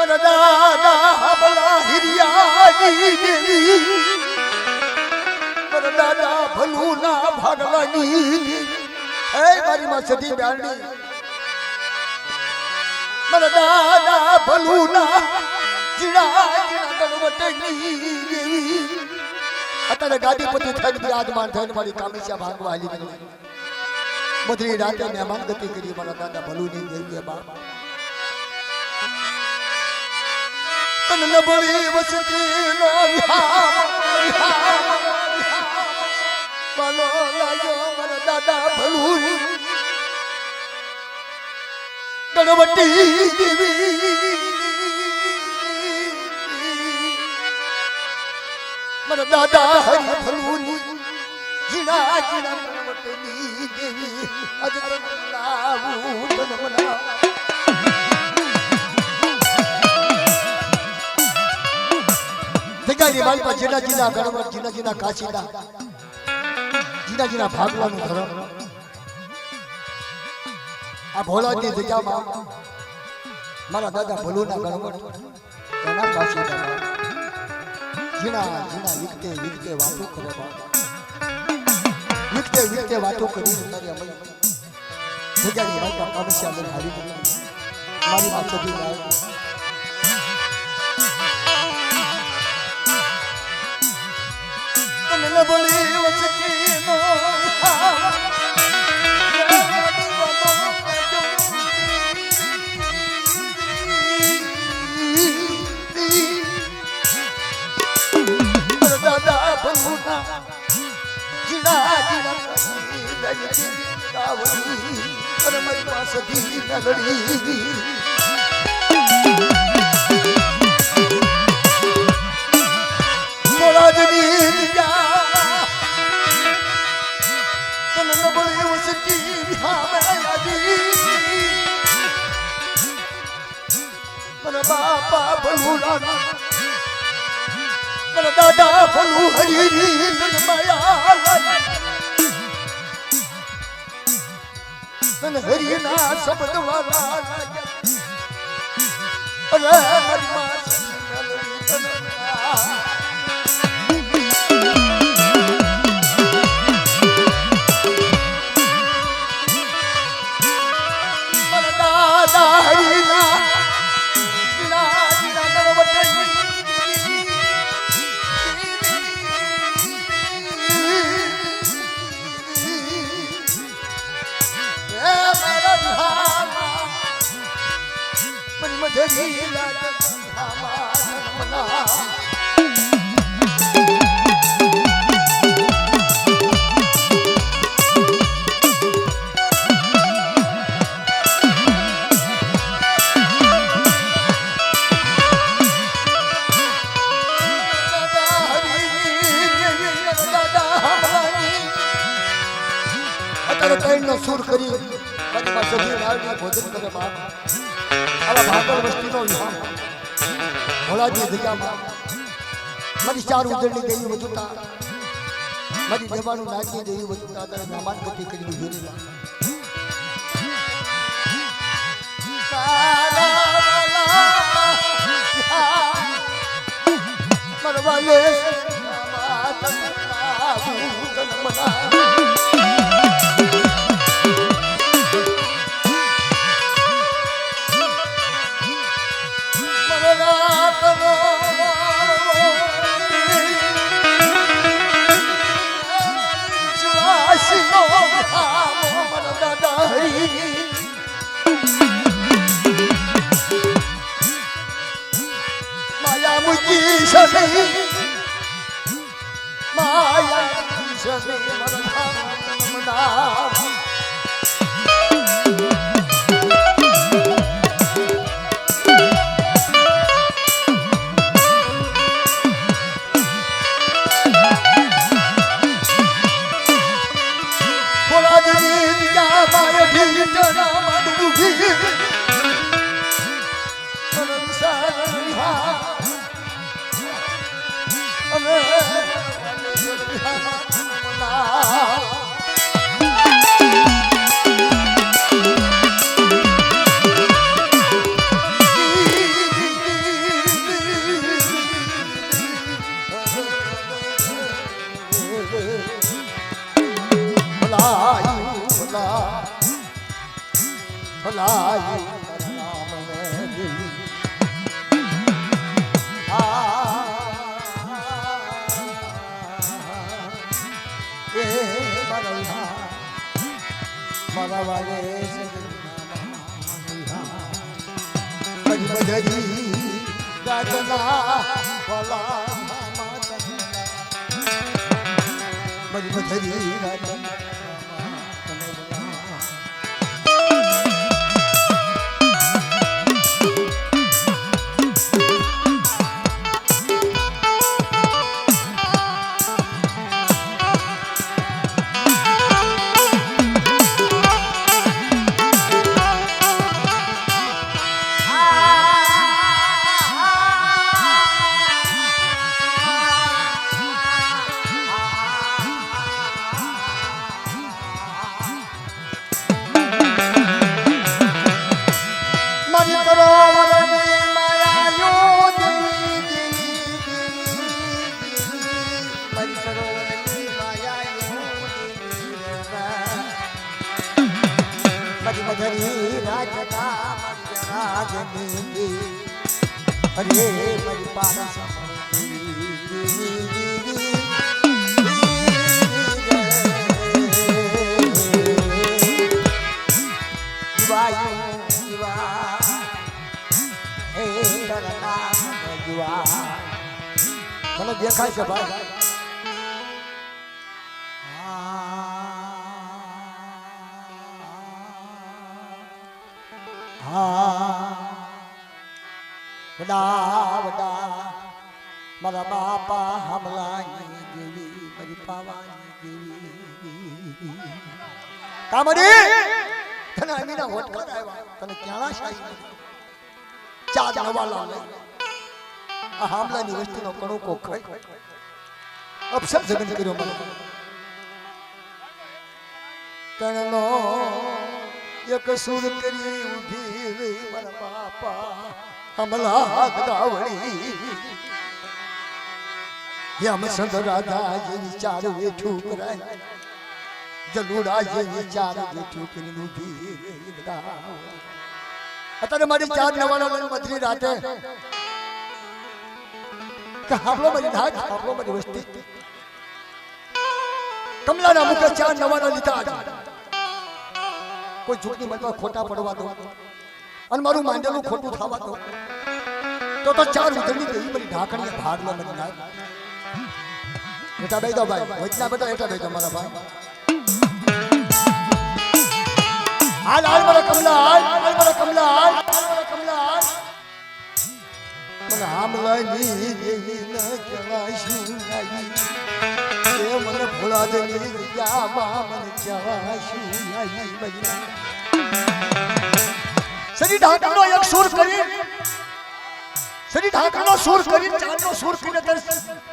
મારા દાદા હબલા હિરિયાની દેવી મારા દાદા ભલુના ભાગલાની એ મારી માં સધી ડાળની મારા દાદા ભલુના જીણા જીણા દળવટની દેવી અત્યારે ગાદીપતિ થઈને બિરાજમાન થઈને મારી કામીસા ભાગવા હાલી ગઈ મધરી રાતે મહેમાન ગતિ કરી મારા દાદા ભલુની દેવીએ બાપ તન નબળી વસતી નો વિહામ બાલો લાગ્યો મારા દાદા ભલુની ગણવટી દેવી મારા દાદા હરિ ભલુની જીણા જીણા ગણવટની દેવી અજ તન લાવું તન મના જગાની મારી પાસે જીના જીના ગણવટ જીના જીના કાશીના જીના જીના ભાગવાનું ધર્મ આ ભોલાની જગ્યામાં મારા દાદા ભલુના ગણવટ એના કાશીના જીણા જીના વિકતે વિકતે વાતો કરે વિકતે વિકતે વાતો કરી તારી અમલ જગ્યાની મારી પાસે સમસ્યા લઈને હારી ગઈ મારી વાત સદી લાય નબળી વસતી નો દાદા ભલુના જીણા જીણા કાવડી અને મારી પાસેથી નગડી મોરાજની બાપા ભલુડા મારા દાદા ભલુ હરી માયા હરિના શબ્દ વાળા અરે મારી મારા દાદા હરિના મધરી નો સુર કરી મારી પાસે ભોજન કરે બાપ આવા ભાગળ વસ્તીનો વિહામ ભોળાજી જગ્યામાં મારી ચાર ઉજળની ગઈ વધુતા મારી દેવાનું નાચી ગઈ વધુતા તારે મહેમાન ગતિ કરી જોયેલા મરવાલે માયા મુજી સની માયા સની મનના ભલાઈ નામ લેવી એ મારા વાલે મજરી ગાજના ભલા મજરી ગાજના અરે મારી પાસ મને દેખાય છે ભાઈ વડા વડા મારા બાપા હમલાની દેવી મારી પાવાની દેવી કામડી તને અમીના હોટલ આવ્યા તને ક્યાં શાહી ચાદ નવાલા લે આ હમલાની વસ્તુનો કણો કો ખાઈ અપસર જગન કર્યો મને તણનો એક સુર કરી ઉભી મારા બાપા હમલા ગાવડી યમ સંત રાધા જેવી ચાર વેઠું કરાય જલુડા જેવી ચાર વેઠું કરી ઉભી અત્યારે મારી ચાર નવાના મધરી રાતે કે હાબલો મારી નાચ હાબલો મારી વસ્તી કમલાના મુખે ચાર નવાના લીધા કોઈ ઝૂકની મનમાં ખોટા પડવા દો અને મારું માંડેલું ખોટું થવા દો તો ચાર ઉધરની દેવી મારી ઢાકણી ભાગ લે મને ના બેટા બેદો ભાઈ વચના બેટા એટા બેદો મારા ભાઈ હાલ હાલ મારા કમલા હાલ મારા કમલા હાલ મારા કમલા હાલ મને હામલાની દેવી ન કહેવાશું આવી એ મને ભોળા દેની જગ્યામાં મને કહેવાશું આવી બજના સરી ઢાકરનો એક સુર કરી સરી ઢાકરનો સુર કરી ચાંદનો સુર કરીને તર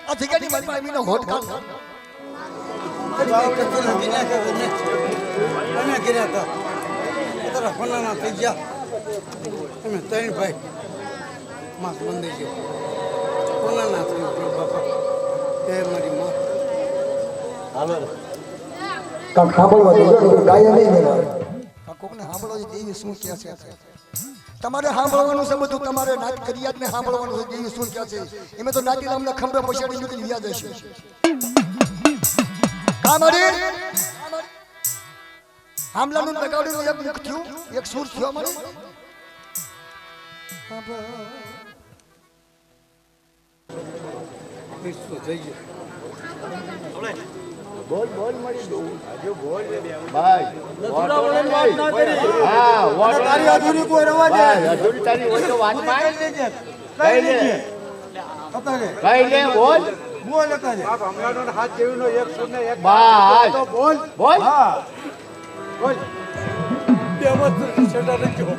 અધિકારી મનમાં આવીને હોટ કાઢ અમે કર્યા હતા તારા ફોનાના થઈ ગયા અમે ત્રણ ભાઈ માસ બંધી ગયો ફોનાના થઈ ગયો બાપા એ મારી માં હાલો કાક સાંભળવા દો ગાય નહીં દેવા કોકને સાંભળો દેવી શું કહે છે તમારે સાંભળવાનું છે બધું તમારે નાટ કરિયાતને સાંભળવાનું છે દેવી શું કહે છે એમાં તો નાટી નામના ખંભે પછાડી નીકળી વ્યાજ હશે કામડી હામલાનું લગાડ્યું એક મુખ થયું એક સુર થયો મને થઈ ગયો બોલ બોલ મળી દઉં હજુ બોલ ભાઈ હા વોટ તારી અધૂરી કોઈ રવા દે અધૂરી તારી હોય તો વાત માં કઈ લેજે કઈ લે બોલ બોલ હતા જે આપ હમણાંનો હાથ જેવીનો એક સુર ને એક બસ તો બોલ બોલ હા બોલ બે વસ્તુ છેડા રખ્યો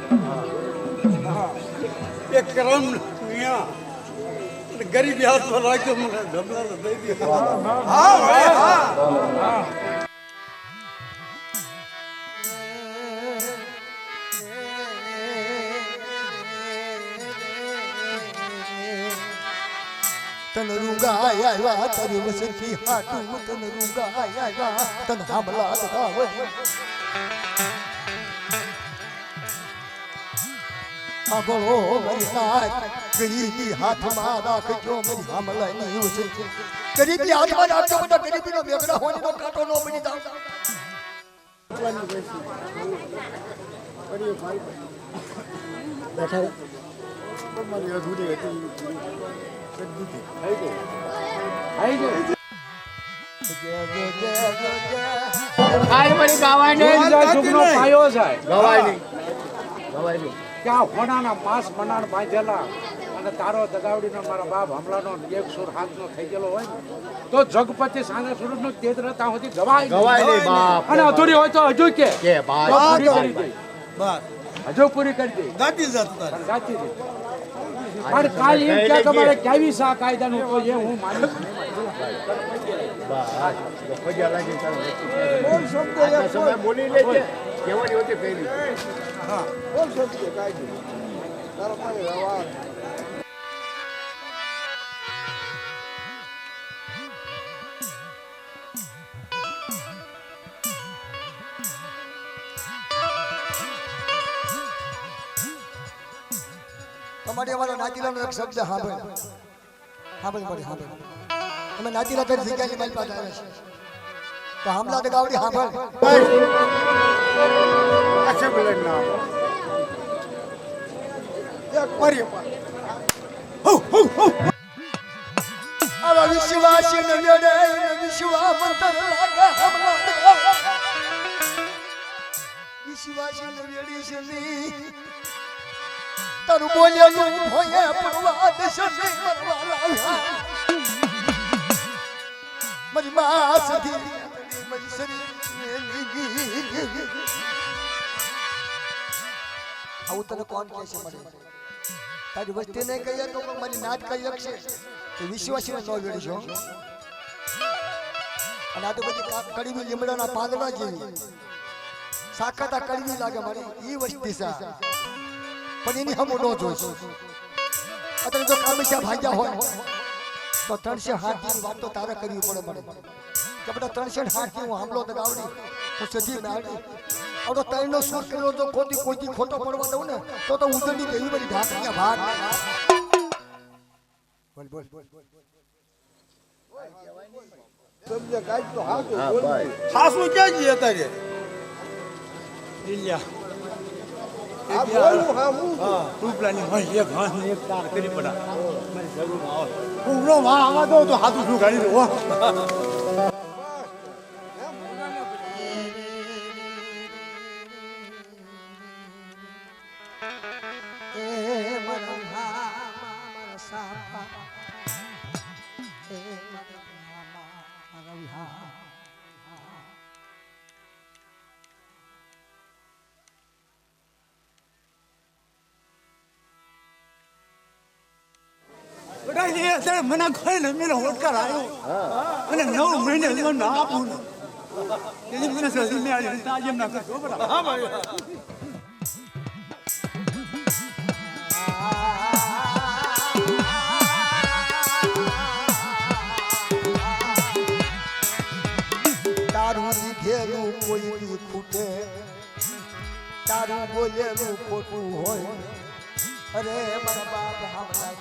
હા એક કરમ મિયા ગરીબી હાથમાં રાખ્યો મને ધબલા દઈ દીધા હા ભાઈ હા તન રૂંગાય આવ્યા તારી વસતી હાટું તન રૂંગાય આવ્યા તન હામલા ગાવ સાંભળો મારી નાય ગરીબી હાથમાં રાખજો મારી હામલાની ઉછે ગરીબી હાથમાં રાખજો બેટા ગરીબીનો વેગડા હોનીનો કાંટો ન બની જાવ બેઠા તમારી અધૂરી હતી આજ મારી ગાવાય નહીં જુગનો પાયો જાય ગવાય નહીં ગવાય નહીં ક્યાં હોનાના માંસ મનાણ બાંધેલા અને તારો દગાવડીનો મારા બાપ હમલાનો એક સુર હાથનો થઈ ગયેલો હોય ને તો જગપતિ સાંગા સુરજનો તેજ રહેતા સુધી ગવાય નહીં બાપ અને અધૂરી હોય તો હજુ કે ભાઈ તો પૂરી કરી દે બસ હજુ પૂરી કરી દે ગાતી જતું તારે પણ ગાતી દે પણ કાલ એમ કે તમારે કેવી સા કાયદાનું તો એ હું માનીશ સમય બોલી લેજે કેવાની હોતી પહેલી હા બોલ સત્ય કાયદો તારો પાસે વ્યવહાર તમારે અમારો નાતીલાનો એક શબ્દ સાંભળ મારી સાંભળ તમે નાતીલા તરી જગ્યાની મારી પાસે આવે છે તો હામલા દગાવડી સાંભળ કશે બોલે ના એક મારી આવા વિશ્વાસી નવ્યડે વિશ્વામંતર લાગે હામલા વિશ્વાસી નવ્યડી શની તારું બોલેલું ભોયે પડવા દેશે નહીં મરવા લાવ્યા મારી માં સધી મારી શરીર આવું તને કોણ કહે છે મને તારી વસ્તી નહીં કહીએ તો મારી નાત કહી શકશે કે વિશ્વાસી ન વેડીશો અને આ તો બધી કડવી લીમડાના પાંદડા જેવી સાકતા કડવી લાગે મારી ઈ વસ્તી સા પણ એની હમ ન જોઈશ અત્યારે જો કામેશા ભાગ્યા હોય તો 360 ની વાત તો તારે કરવી પડે મને કે બધા 360 હું હામલો દગાવડી હું સજી નાડી આવડો તૈનો સુર કર્યો તો કોઈ ખોટો પડવા દઉં ને તો ઉદરની દેવી બધી ઢાકરિયા ભાગ બોલ સમજે કાઈ તો હા તો હા બોલ ભાઈ ખાસું ક્યાં જઈએ તારે ઇલ્યા આ બોલું હા હું તું પ્લાનિંગ હોય એક હાથ ને એક તાર કરી પડા મારી જરૂર આવે ઉમરો માં આવા દો તો હાથું શું ગાડી દો મને ખોઈ ને મેં હોટકાર આવ્યો અને 9 મહિને મને ના આપું એની મને સજી મેં આજે તાજેમ ના કરજો બરાબર હા ભાઈ તારું લીધેલું કોઈ દી ખૂટે તારું બોલેલું ખોટું હોય અરે મારા બાપ હામલા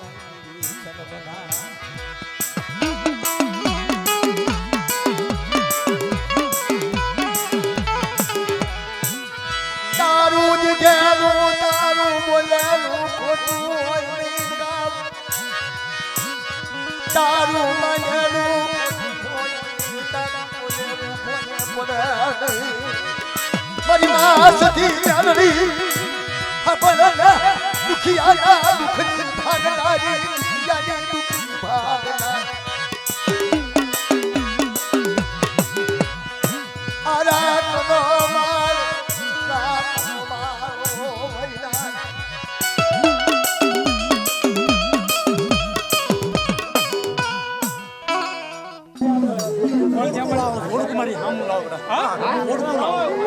તારું લીધેલું તારું બોલેલું ખોટું હોય તારું માનેલું મારી માં સધી મેલડી હબળના દુખિયાના દુઃખની ભાગનારી દુખિયાની દુઃખની ભાગનારી આરાધનો મારો ભૈરા થોડુંક મારી હામ લાવડા હા આવો બોલાવો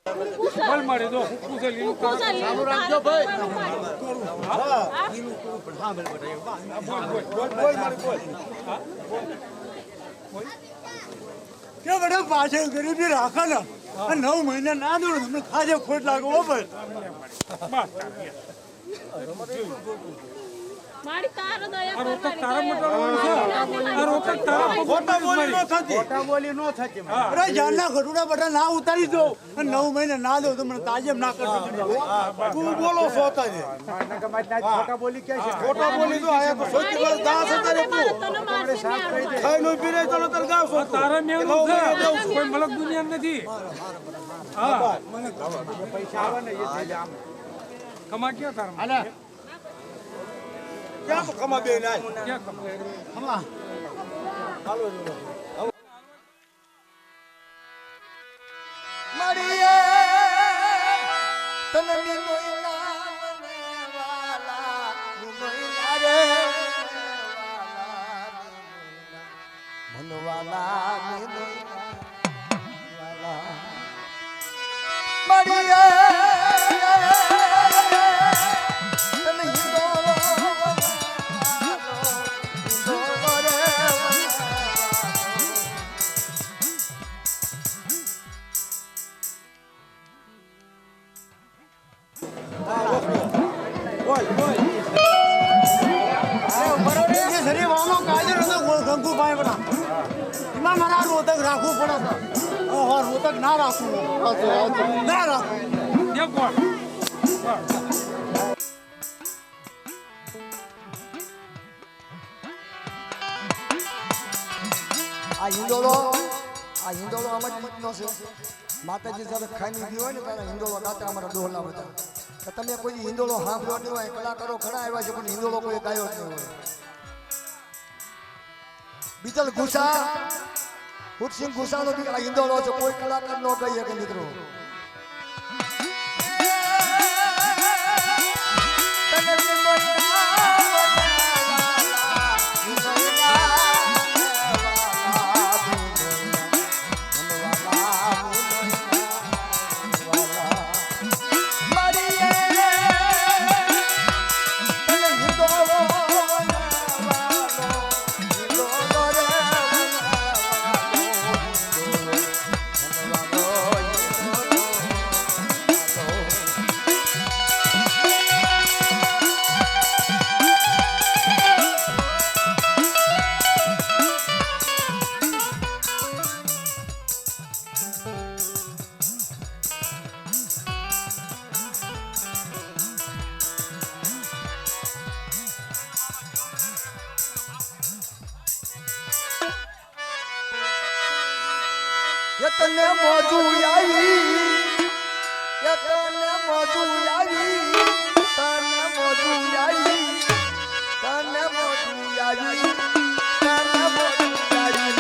બોલ મારી દો પૂછે લીલું કામ ચાલુ રાખજો ભાઈ. કે બધા પાછળ ગરીબી રાખે ને 9 મહિના ના દો તમને ખાજે ખોટ લાગે હો ભાઈ. મારી તારો દયા આ રોટક કરવાની તારા દયા. મટાડવાનું છે આ રોટક તારા ખોટા બોલી ન થતી. અરે જાનના ઘટુડા બધા ના ઉતારી દો અને 9 મહિના ના દો તમને તાજેમ ના કરતો. તું બોલો છો તાજે ખોટા બોલી કે છે ખોટા બોલી તો આયા તો સોચી બસ 10,000 તને મારશે ને આડું. ખાઈ નો પીરે ચલો તર ગાવ છો તારા મેળું છે કોઈ મલક દુનિયા નથી હા પૈસા આવે ને એ થઈ જાય આમ. કમા ક્યાં તારા ક્યાં તો કમા બે ના ક્યાં કમા હમા મળીએ તને નિનોઈ નામને વાલા નિનોઈ ના રે મનવાલા નિનોઈ ના વાલા મળીએ તને હિંદોલો હિંદોલો રે રાખવું પડે રોતક ના રાખવું ના રાખવું. દે કોણ આ હિંદોળો આમ જ રીતનો છે. માતાજી જ્યારે ખાઈને ગયો હોય ને ત્યારે હિંદોળો ગાતા અમારા ડોહલા બધા. તો તમે કોઈ હિંદોળો સાંભળ્યો નહીં હોય, કલાકારો ઘણા આવ્યા છે પણ હિંદોળો કોઈ ગાયો જ નહીં હોય. બીજલ ઘુસા હુરસિંહ ઘુસાનો બી આ હિંદોળો છે, કોઈ કલાકાર ન ગાઈ શકે મિત્રો. તને મોજું આવી, તને મોજું આવી, તને મોજું આવી, તને મોજું આવી, તને મોજું આવી.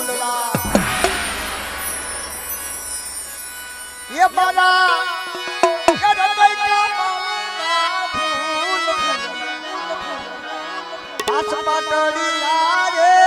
ફૂલડા એ મારા પાટડી રે